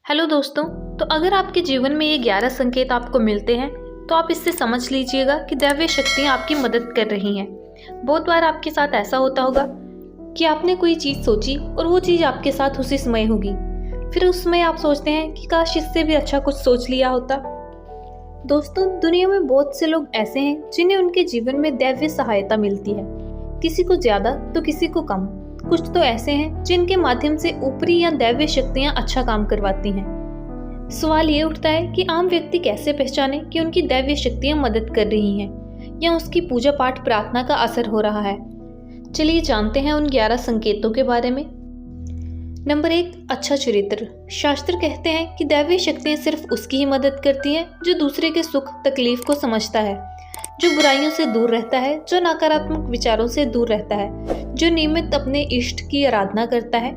Hello दोस्तों। तो अगर आपके जीवन में ये 11 संकेत आपको मिलते हैं तो आप इससे समझ लीजिएगा कि दैवीय शक्तियाँ आपकी मदद कर रही हैं। बहुत बार आपके साथ ऐसा होता होगा कि आपने कोई चीज़ सोची और वो चीज़ आपके साथ उसी समय होगी। फिर उस समय आप सोचते हैं कि काश इससे भी अच्छा कुछ सोच लिया होता। दोस्तों, दुनिया में बहुत से लोग ऐसे हैं जिन्हें उनके जीवन में दैवीय सहायता मिलती है, किसी को ज़्यादा तो किसी को कम। कुछ तो ऐसे हैं जिनके माध्यम से ऊपरी या दैवीय शक्तियां अच्छा काम करवाती हैं। सवाल ये उठता है कि आम व्यक्ति कैसे पहचाने कि उनकी दैवीय शक्तियां मदद कर रही हैं या उसकी पूजा पाठ प्रार्थना का असर हो रहा है। चलिए जानते हैं उन 11 संकेतों के बारे में। नंबर 1, अच्छा चरित्र। शास्त्र कहते हैं कि दैवीय शक्तियां सिर्फ उसकी ही मदद करती हैं जो दूसरे के सुख तकलीफ को समझता है, जो बुराइयों से दूर रहता है, जो नकारात्मक विचारों से दूर रहता है, जो नियमित अपने इष्ट की आराधना करता है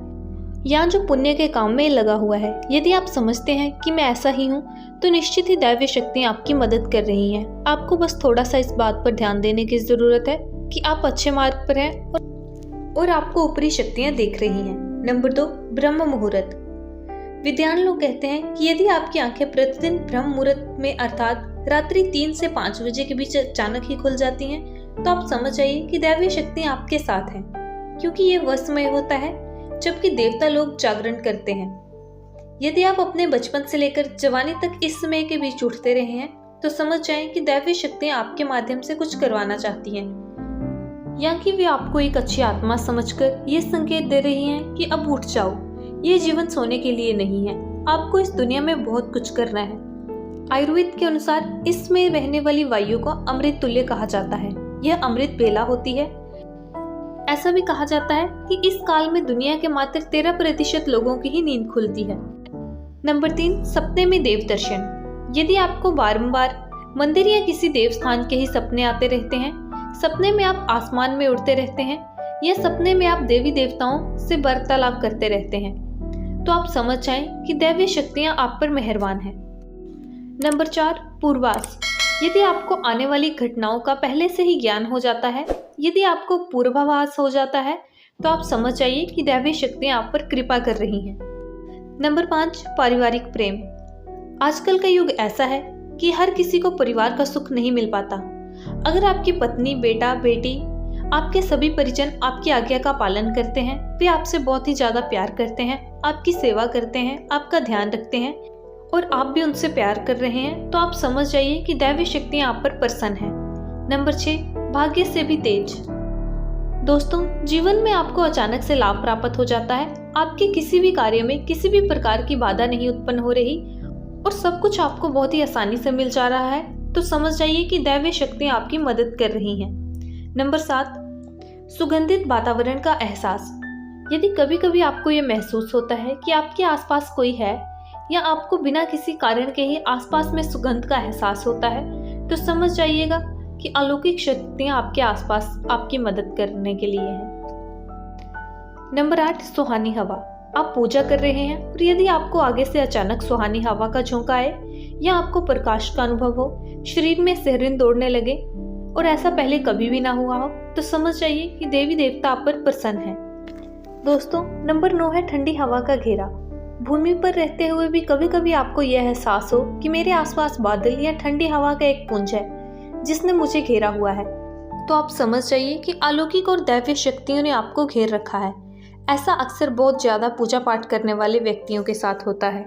या जो पुण्य के काम में लगा हुआ है। यदि आप समझते हैं कि मैं ऐसा ही हूँ तो निश्चित ही दैवीय शक्तियाँ आपकी मदद कर रही हैं। आपको बस थोड़ा सा इस बात पर ध्यान देने की जरूरत है कि आप अच्छे मार्ग पर हैं और आपको ऊपरी शक्तियाँ देख रही हैं। नंबर 2, ब्रह्म मुहूर्त। विद्वान लोग कहते हैं कि यदि आपकी आंखें प्रतिदिन ब्रह्म मुहूर्त में अर्थात रात्रि 3 से 5 बजे के बीच अचानक ही खुल जाती हैं तो आप समझ जाइए कि दैवीय शक्तियाँ आपके साथ हैं, क्योंकि ये वह समय होता है जबकि देवता लोग जागरण करते हैं। यदि आप अपने बचपन से लेकर जवानी तक इस समय के बीच उठते रहे हैं तो समझ जाएं कि दैवीय शक्तियाँ आपके माध्यम से कुछ करवाना चाहती हैं, या कि वे आपको एक अच्छी आत्मा समझकर ये संकेत दे रही हैं कि अब उठ जाओ, ये जीवन सोने के लिए नहीं है, आपको इस दुनिया में बहुत कुछ करना है। आयुर्वेद के अनुसार इसमें बहने वाली वायु को अमृत तुल्य कहा जाता है। यह अमृत बेला होती है। ऐसा भी कहा जाता है कि इस काल में दुनिया के मात्र 13% लोगों की ही नींद खुलती है। नंबर 3, सपने में देव दर्शन। यदि आपको बारंबार मंदिर या किसी देव स्थान के ही सपने आते रहते हैं, सपने में आप आसमान में उड़ते रहते हैं या सपने में आप देवी देवताओं से वार्तालाप करते रहते हैं, तो आप समझ जाएं कि दैवीय शक्तियां आप पर मेहरबान हैं। नंबर 4, पूर्वाभास। यदि आपको आने वाली घटनाओं का पहले से ही ज्ञान हो जाता है, यदि आपको पूर्वाभास हो जाता है तो आप समझ जाइए कि दैवीय शक्तियां आप पर कृपा कर रही हैं। नंबर 5, पारिवारिक प्रेम। आजकल का युग ऐसा है कि हर किसी को परिवार का सुख नहीं मिल पाता। अगर आपकी पत्नी, बेटा, बेटी, आपके सभी परिजन आपकी आज्ञा का पालन करते हैं, वे आपसे बहुत ही ज्यादा प्यार करते हैं, आपकी सेवा करते हैं, आपका ध्यान रखते हैं और आप भी उनसे प्यार कर रहे हैं, तो आप समझ जाइए कि दैवीय शक्तियां आप पर प्रसन्न हैं। नंबर 6, भाग्य से भी तेज। दोस्तों, जीवन में आपको अचानक से लाभ प्राप्त हो जाता है। आपके किसी भी कार्य में किसी भी प्रकार की बाधा नहीं उत्पन्न हो रही और सब कुछ आपको बहुत ही आसानी से मिल जा रहा है, तो समझ जाइए कि दैवीय शक्तियां आपकी मदद कर रही हैं। नंबर 7, सुगंधित वातावरण का एहसास। यदि कभी कभी आपको ये महसूस होता है कि आपके आसपास कोई है या आपको बिना किसी कारण के ही आसपास में सुगंध का एहसास होता है, तो समझ जाइएगा कि अलौकिक शक्तियां आपके आसपास आपकी मदद करने के लिए हैं। नंबर 8, सुहानी हवा। आप पूजा कर रहे हैं और यदि आपको आगे से अचानक सुहानी हवा का झोंका आए या आपको प्रकाश का अनुभव हो, शरीर में सिहरन दौड़ने लगे और ऐसा पहले कभी भी ना हुआ हो, तो समझ जाइए कि देवी देवता आप पर प्रसन्न हैं। दोस्तों, नंबर 9 है ठंडी हवा का घेरा। भूमि पर रहते हुए भी कभी कभी आपको यह एहसास हो कि मेरे आसपास बादल या ठंडी हवा का एक पुंज है जिसने मुझे घेरा हुआ है, तो आप समझ जाइए कि अलौकिक और दैवीय शक्तियों ने आपको घेर रखा है। ऐसा अक्सर बहुत ज्यादा पूजा पाठ करने वाले व्यक्तियों के साथ होता है।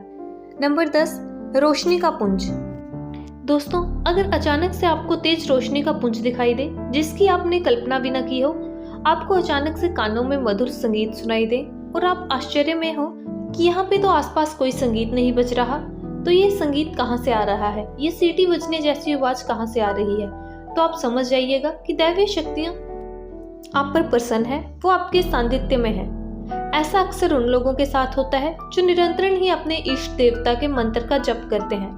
नंबर 10, रोशनी का पुंज। दोस्तों, अगर अचानक से आपको तेज रोशनी का पुंज दिखाई दे जिसकी आपने कल्पना भी न की हो, आपको अचानक से कानों में मधुर संगीत सुनाई दे और आप आश्चर्य में हो कि यहाँ पे तो आसपास कोई संगीत नहीं बज रहा, तो ये संगीत कहाँ से आ रहा है, ये सीटी बजने जैसी आवाज कहाँ से आ रही है, तो आप समझ जाइएगा कि दैवीय शक्तियाँ आप पर प्रसन्न है, वो आपके सानिध्य में है। ऐसा अक्सर उन लोगों के साथ होता है जो निरंतर ही अपने इष्ट देवता के मंत्र का जप करते हैं।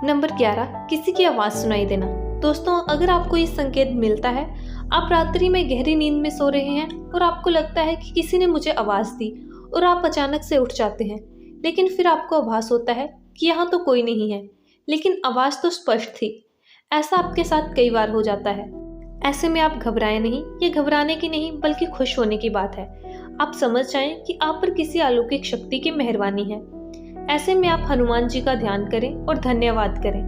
नंबर 11, किसी की आवाज सुनाई देना। दोस्तों, अगर आपको ये संकेत मिलता है, आप रात्रि में गहरी नींद में सो रहे हैं और आपको लगता है कि किसी ने मुझे आवाज दी और आप अचानक से उठ जाते हैं, लेकिन फिर आपको आभास होता है कि यहाँ तो कोई नहीं है, लेकिन आवाज तो स्पष्ट थी। ऐसा आपके साथ कई बार हो जाता है। ऐसे में आप घबराएं नहीं, ये घबराने की नहीं बल्कि खुश होने की बात है। आप समझ जाएं कि आप पर किसी अलौकिक शक्ति की मेहरबानी है। ऐसे में आप हनुमान जी का ध्यान करें और धन्यवाद करें,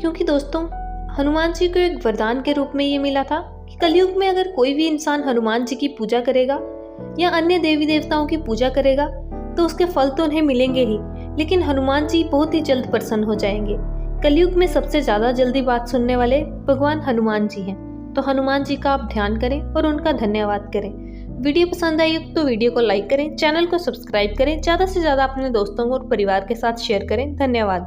क्योंकि दोस्तों हनुमान जी को एक वरदान के रूप में ये मिला था कि कलयुग में अगर कोई भी इंसान हनुमान जी की पूजा करेगा या अन्य देवी देवताओं की पूजा करेगा तो उसके फल तो उन्हें मिलेंगे ही, लेकिन हनुमान जी बहुत ही जल्द प्रसन्न हो जाएंगे। कलयुग में सबसे ज़्यादा जल्दी बात सुनने वाले भगवान हनुमान जी हैं, तो हनुमान जी का आप ध्यान करें और उनका धन्यवाद करें। वीडियो पसंद आई तो वीडियो को लाइक करें, चैनल को सब्सक्राइब करें, ज़्यादा से ज़्यादा अपने दोस्तों और परिवार के साथ शेयर करें। धन्यवाद।